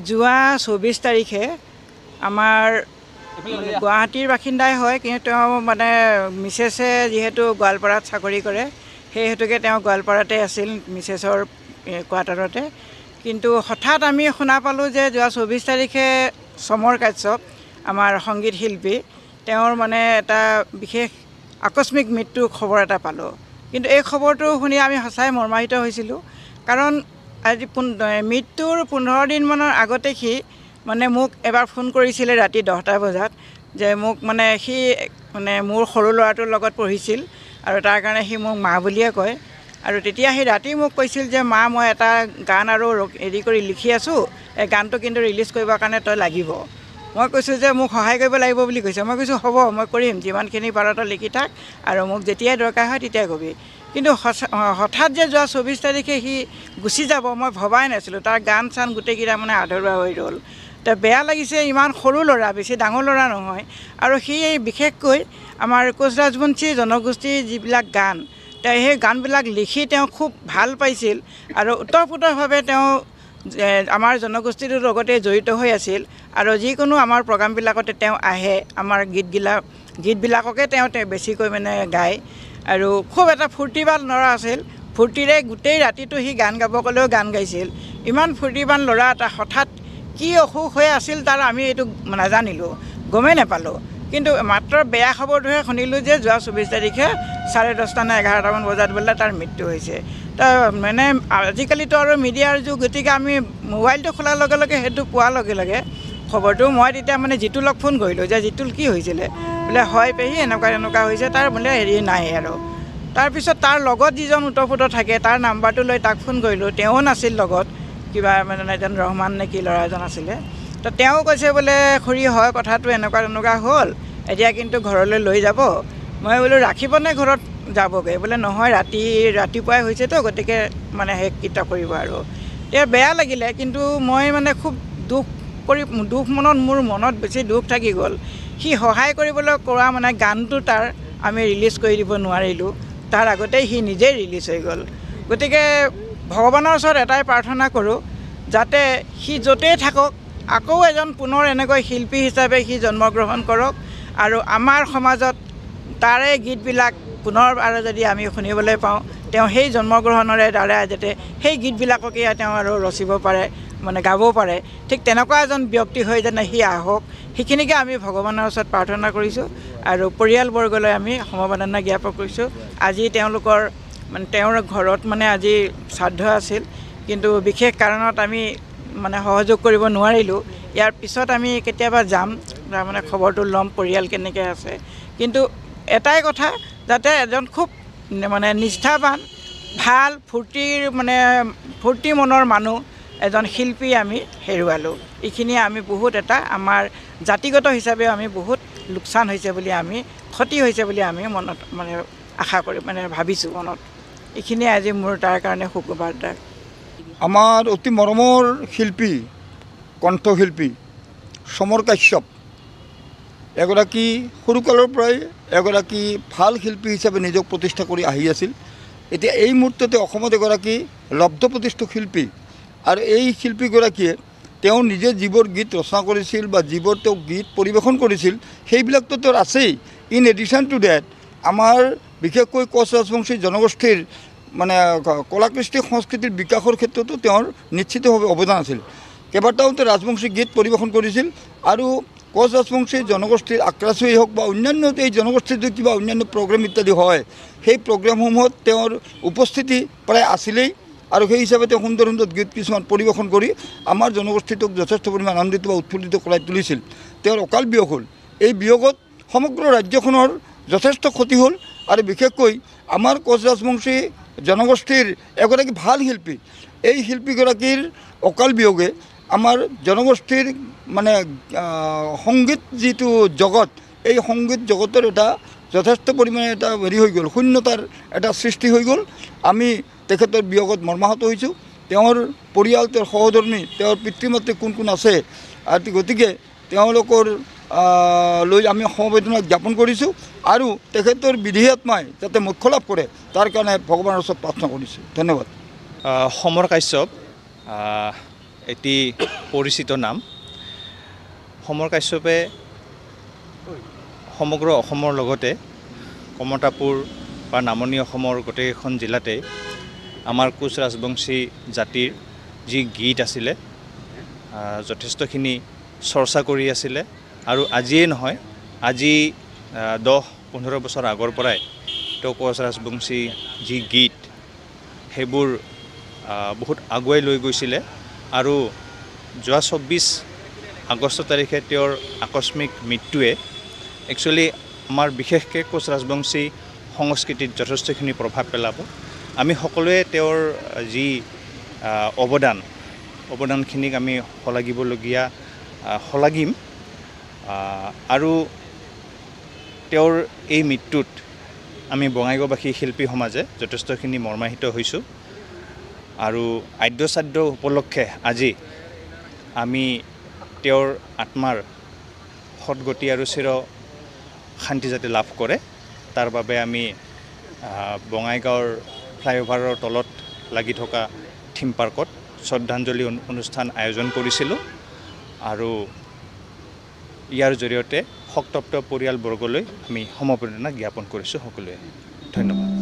যোৱা 24 তাৰিখে আমাৰ গুৱাহাটীৰ বাসিন্দাই হয়, কিন্তু তেওঁ মানে মিছেছে যিহেতু গোৱালপাৰাত চাকৰি কৰে, সেই হেতুকে তেওঁ গোৱালপাৰাতে আছিল মিছেছৰ কোৱাৰ্টাৰতে। কিন্তু হঠাৎ আমি শুনা পালোঁ যে যোৱা 24 তাৰিখে চমৰ কাশ্যপ, আমাৰ সংগীত শিল্পী, তেওঁৰ মানে এটা বিশেষ আকস্মিক মৃত্যুৰ খবৰ এটা পালোঁ। কিন্তু এই খবৰটো শুনি আমি সঁচাই মৰ্মাহিত হৈছিলোঁ, কাৰণ আজি মৃত্যুৰ 15 দিনমানৰ আগতে সি মানে মোক এবাৰ ফোন কৰিছিলে ৰাতি 10টা বজাত, যে মোক মানে সি মানে মোৰ সৰু ল'ৰাটোৰ লগত পঢ়িছিল আৰু তাৰ কাৰণে সি মোক মা বুলিয়ে কয়। আৰু তেতিয়া সি ৰাতি মোক কৈছিল যে মা, মই এটা গান আৰু হেৰি কৰি লিখি আছোঁ, এই গানটো কিন্তু ৰিলিজ কৰিবৰ কাৰণে তই লাগিব। মই কৈছোঁ যে মোক সহায় কৰিব লাগিব বুলি কৈছে। মই কৈছোঁ হ'ব, মই কৰিম, যিমানখিনি পাৰ তই লিখি থাক আৰু মোক যেতিয়াই দৰকাৰ হয় তেতিয়াই কবি। কিন্তু হঠাৎ যে যোৱা 24 তাৰিখে সি গুচি যাব মই ভবাই নাছিলোঁ। তাৰ গান চান গোটেইকেইটা মানে আধৰুৱা হৈ ৰ'ল। তো বেয়া লাগিছে, ইমান সৰু ল'ৰা, বেছি ডাঙৰ ল'ৰা নহয়। আৰু সি বিশেষকৈ আমাৰ কোচ ৰাজবংশী জনগোষ্ঠীৰ যিবিলাক গান, তেওঁ সেই গানবিলাক লিখি তেওঁ খুব ভাল পাইছিল আৰু ওতঃপ্ৰোতভাৱে তেওঁ আমাৰ জনগোষ্ঠীটোৰ লগতে জড়িত হৈ আছিল। আৰু যিকোনো আমাৰ প্ৰগ্ৰামবিলাকতে তেওঁ আহে, আমাৰ গীতবিলাককে তেওঁ বেছিকৈ মানে গায়। আৰু খুব এটা ফূৰ্তিবান ল'ৰা আছিল, ফূৰ্তিৰে গোটেই ৰাতিটো সি গান গাব ক'লেও গান গাইছিল। ইমান ফূৰ্তিবান ল'ৰা এটা হঠাৎ কি অসুখ হৈ আছিল তাৰ আমি এইটো নাজানিলোঁ, গমেই নাপালোঁ। কিন্তু মাত্ৰ বেয়া খবৰটোহে শুনিলোঁ যে যোৱা 24 তাৰিখে 10:30 নে 11টামান বজাত বোলে তাৰ মৃত্যু হৈছে। তো মানে আজিকালিতো আৰু মিডিয়াৰ যুগ, গতিকে আমি মোবাইলটো খোলাৰ লগে লগে সেইটো পোৱাৰ লগে লগে খবৰটো মই তেতিয়া মানে জিতুলক ফোন কৰিলোঁ যে জিতুল কি হৈছিলে, বোলে হয় পেহী এনেকুৱা হৈছে, তাৰ বোলে হেৰি নাই। আৰু তাৰপিছত তাৰ লগত যিজন ওতঃপ্ৰোত থাকে তাৰ নাম্বাৰটো লৈ তাক ফোন কৰিলোঁ, তেওঁ নাছিল লগত, কিবা মানে এজন ৰহমান নে কি ল'ৰা এজন আছিলে। তো তেওঁ কৈছে বোলে খুৰী হয় কথাটো এনেকুৱা হ'ল, এতিয়া কিন্তু ঘৰলৈ লৈ যাব। মই বোলো ৰাখিবনে ঘৰত যাবগৈ? বোলে নহয়, ৰাতিপুৱাই হৈছেতো, গতিকে মানে শেষ কৰিব। আৰু এতিয়া বেয়া লাগিলে, কিন্তু মই মানে খুব দুখ মোৰ মনত বেছি দুখ থাকি গ'ল। সি সহায় কৰিবলৈ কৰা মানে গানটো তাৰ আমি ৰিলিজ কৰি দিব নোৱাৰিলোঁ, তাৰ আগতেই সি নিজেই ৰিলিজ হৈ গ'ল। গতিকে ভগৱানৰ ওচৰত এটাই প্ৰাৰ্থনা কৰোঁ, যাতে সি য'তেই থাকক আকৌ এজন পুনৰ এনেকৈ শিল্পী হিচাপে সি জন্মগ্ৰহণ কৰক আৰু আমাৰ সমাজত তাৰে গীতবিলাক পুনৰ আৰু যদি আমি শুনিবলৈ পাওঁ, তেওঁ সেই জন্মগ্ৰহণৰে দ্বাৰা যাতে সেই গীতবিলাককে তেওঁ আৰু ৰচিব পাৰে, মানে গাব পাৰে, ঠিক তেনেকুৱা এজন ব্যক্তি হৈ যেনে সি আহক, সেইখিনিকে আমি ভগৱানৰ ওচৰত প্ৰাৰ্থনা কৰিছোঁ। আৰু পৰিয়ালবৰ্গলৈ আমি সমবেদনা জ্ঞাপন কৰিছোঁ। আজি তেওঁলোকৰ মানে তেওঁৰ ঘৰত মানে আজি শ্ৰাদ্ধ আছিল, কিন্তু বিশেষ কাৰণত আমি মানে সহযোগ কৰিব নোৱাৰিলোঁ। ইয়াৰ পিছত আমি কেতিয়াবা যাম, তাৰমানে খবৰটো ল'ম পৰিয়াল কেনেকৈ আছে। কিন্তু এটাই কথা, যাতে এজন খুব মানে নিষ্ঠাবান, ভাল, ফূৰ্তি মনৰ মানুহ এজন শিল্পী আমি হেৰুৱালোঁ। এইখিনিয়ে আমি বহুত এটা আমাৰ জাতিগত হিচাপে আমি বহুত লোকচান হৈছে বুলি ক্ষতি হৈছে বুলি আমি মনত মানে আশা কৰি ভাবিছোঁ মনত। এইখিনিয়ে আজি মোৰ তাৰ কাৰণে শোকবাৰ্তা। আমাৰ অতি মৰমৰ শিল্পী, কণ্ঠশিল্পী চমৰ কাশ্যপ এগৰাকী সৰুকালৰ পৰাই এগৰাকী ভাল শিল্পী হিচাপে নিজক প্ৰতিষ্ঠা কৰি আহি আছিল। এতিয়া এই মুহূৰ্ততে অসমত এগৰাকী লব্ধপ্ৰতিষ্ঠ শিল্পী, আৰু এই শিল্পীগৰাকীয়ে তেওঁ নিজে যিবোৰ গীত ৰচনা কৰিছিল বা যিবোৰ তেওঁ গীত পৰিৱেশন কৰিছিল সেইবিলাকতো তেওঁৰ আছেই। ইন এডিশ্যন টু ডেট আমাৰ বিশেষকৈ কোচ ৰাজবংশী জনগোষ্ঠীৰ মানে কলাকৃষ্টি সংস্কৃতিৰ বিকাশৰ ক্ষেত্ৰতো তেওঁৰ নিশ্চিতভাৱে অৱদান আছিল। কেইবাটাও তেওঁ ৰাজবংশী গীত পৰিৱেশন কৰিছিল, আৰু কোচ ৰাজবংশী জনগোষ্ঠীৰ আক্ৰাচুৱেই হওক বা অন্যান্য এই জনগোষ্ঠীৰ যদি কিবা অন্যান্য প্ৰগ্ৰেম ইত্যাদি হয়, সেই প্ৰগ্ৰেমসমূহত তেওঁৰ উপস্থিতি প্ৰায় আছিলেই। আৰু সেই হিচাপে তেওঁ সুন্দৰ গীত কিছুমান পৰিৱেশন কৰি আমাৰ জনগোষ্ঠীটোক যথেষ্ট পৰিমাণ আনন্দিত বা উৎফুল্লিত কৰাই তুলিছিল। তেওঁৰ অকাল বিয়োগ হ'ল। এই বিয়োগত সমগ্ৰ ৰাজ্যখনৰ যথেষ্ট ক্ষতি হ'ল, আৰু বিশেষকৈ আমাৰ কোচ ৰাজবংশী জনগোষ্ঠীৰ এগৰাকী ভাল শিল্পী, এই শিল্পীগৰাকীৰ অকাল বিয়োগে আমাৰ জনগোষ্ঠীৰ মানে সংগীত যিটো জগত, এই সংগীত জগতৰ এটা যথেষ্ট পৰিমাণে এটা হেৰি হৈ গ'ল, শূন্যতাৰ এটা সৃষ্টি হৈ গ'ল। আমি তেখেতৰ বিয়োগত মৰ্মাহত হৈছোঁ। তেওঁৰ পৰিয়াল, তেওঁৰ সহধৰ্মী, তেওঁৰ পিতৃ মাতৃ কোন আছে, আৰু গতিকে তেওঁলোকৰ লৈ আমি সমবেদনা জ্ঞাপন কৰিছোঁ, আৰু তেখেতৰ বিধি আত্মাই যাতে মোক্ষ লাভ কৰে তাৰ কাৰণে ভগৱানৰ ওচৰত প্ৰাৰ্থনা কৰিছোঁ। ধন্যবাদ। সমৰ কাশ্যপ এটি পৰিচিত নাম। সমৰ কাশ্যপে সমগ্ৰ অসমৰ লগতে কমতাপুৰ বা নামনি অসমৰ গোটেইখন জিলাতে আমাৰ কোচ ৰাজবংশী জাতিৰ যি গীত আছিলে যথেষ্টখিনি চৰ্চা কৰি আছিলে। আৰু আজিয়ে নহয়, আজি 10-15 বছৰ আগৰ পৰাই তেওঁ কোচ ৰাজবংশী যি গীত সেইবোৰ বহুত আগুৱাই লৈ গৈছিলে। আৰু যোৱা 24 আগষ্ট তাৰিখে তেওঁৰ আকস্মিক মৃত্যুৱে একচুৱেলি আমাৰ বিশেষকৈ কোচ ৰাজবংশী সংস্কৃতিত যথেষ্টখিনি প্ৰভাৱ পেলাব। আমি সকলোৱে তেওঁৰ যি অৱদানখিনিক আমি শলাগিম। আৰু তেওঁৰ এই মৃত্যুত আমি বঙাইগাঁওবাসী শিল্পী সমাজে যথেষ্টখিনি মৰ্মাহিত হৈছোঁ। আৰু আদ্য শ্ৰাদ্ধ উপলক্ষে আজি আমি তেওঁৰ আত্মাৰ সদগতি আৰু চিৰ শান্তি যাতে লাভ কৰে তাৰ বাবে আমি বঙাইগাঁৱৰ ফ্লাইঅভাৰৰ তলত লাগি থকা থিম পাৰ্কত শ্ৰদ্ধাঞ্জলি অনুষ্ঠান আয়োজন কৰিছিলোঁ। আৰু ইয়াৰ জৰিয়তে শোকতপ্ত পৰিয়ালবৰ্গলৈ আমি সমবেদনা জ্ঞাপন কৰিছোঁ সকলোৱে। ধন্যবাদ।